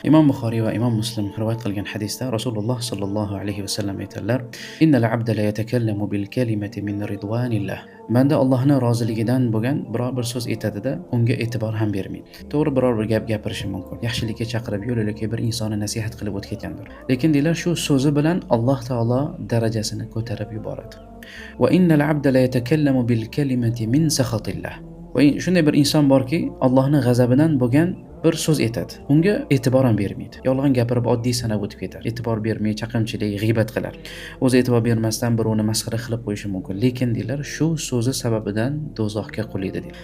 Imom Buxoriy va Imom Muslim rivoyat qilgan hadisda Rasululloh sallallohu alayhi vasallam aytadilar: "Innal abda la yatakallamu bil kalimati min ridwanillah." Banda Allohning roziligidan bo'lgan biror bir so'z aytadida, unga e'tibor ham bermaydi. To'g'ri biror bir gap gapirishi mumkin. Yaxshilikka chaqirib, yo'liga bir insonni nasihat qilib o'tgandir. Lekin deylar shu so'zi bilan Alloh taolo darajasini ko'tarib yuboradi. Va innal abda la yatakallamu bil kalimati min sakhatillah. Va shunday bir inson borki, Allohning g'azabidan bo'lgan bir so'z aytadi. Unga e'tibor ham bermaydi. Yolg'on gapirib oddiy sanab o'tib ketadi. E'tibor bermay, chaqimchilik, g'iybat qilar. O'zi e'tibor bermasdan birovni masxara qilib qo'yishi mumkin. Lekin deylar, shu so'zi sababidan do'zaxga qo'yiladi deydi.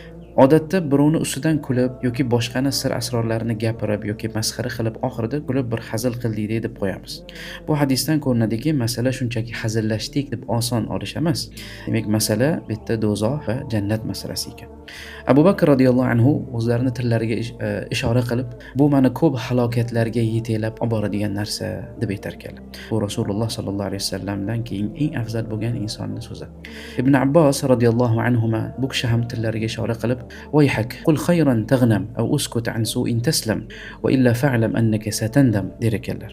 Odatda birovni ustidan kulib yoki boshqani sir asrorlarini gapirib yoki masxara qilib oxirida kulib bir hazil qildik deb qo'yamiz. Bu hadisdan ko'rinadiki, masala shunchaki hazillashdik deb oson olish emas. Demak, masala bitta do'zax va jannat masalasi ekan. Abu Bakr radhiyallohu anhu o'zlarining tillariga ishora qilib, bu meni ko'p halokatlarga yeteklab olib boradigan narsa deb aytar ekanlar. Bu Rasululloh sallallohu alayhi vasallamdan keyin eng afzal bo'lgan insonning so'zi. Ibn Abbos radhiyallohu anhuma bu kishi ham tillariga ishora qilib, "Vayhak, qul khayran taghnam aw uskut an su'in taslam wa illa fa'lam annaka satandam" der ekanlar.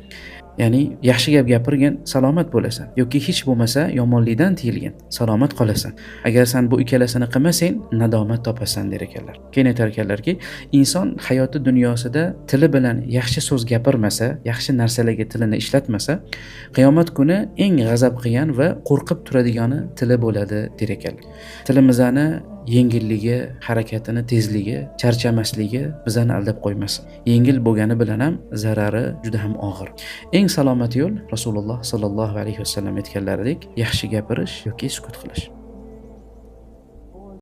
Ya'ni yaxshi gap gapirgin, salomat bo'lasan yoki hech bo'lmasa yomonlikdan tiyilgin, salomat qolasan. Agar sen bu ikkalasini qilmasang, nadomat topasan der ekanlar. Keyin aytar ekanlarki, inson hayoti dunyosida tili bilan yaxshi so'z gapirmasa, yaxshi narsalarga tilini ishlatmasa, qiyomat kuni eng g'azab qilgan va qo'rqib turadigani tili bo'ladi der ekanlar. Tilimizni yengilligi, harakatini tezligi, charchamasligi bizani aldab qo'ymasin. Yengil bo'lgani bilan ham zarari juda ham og'ir. Eng salomat yo'l Rasululloh sallallohu alayhi vasallam aytganlaridek yaxshi gapirish yoki sukut qilish.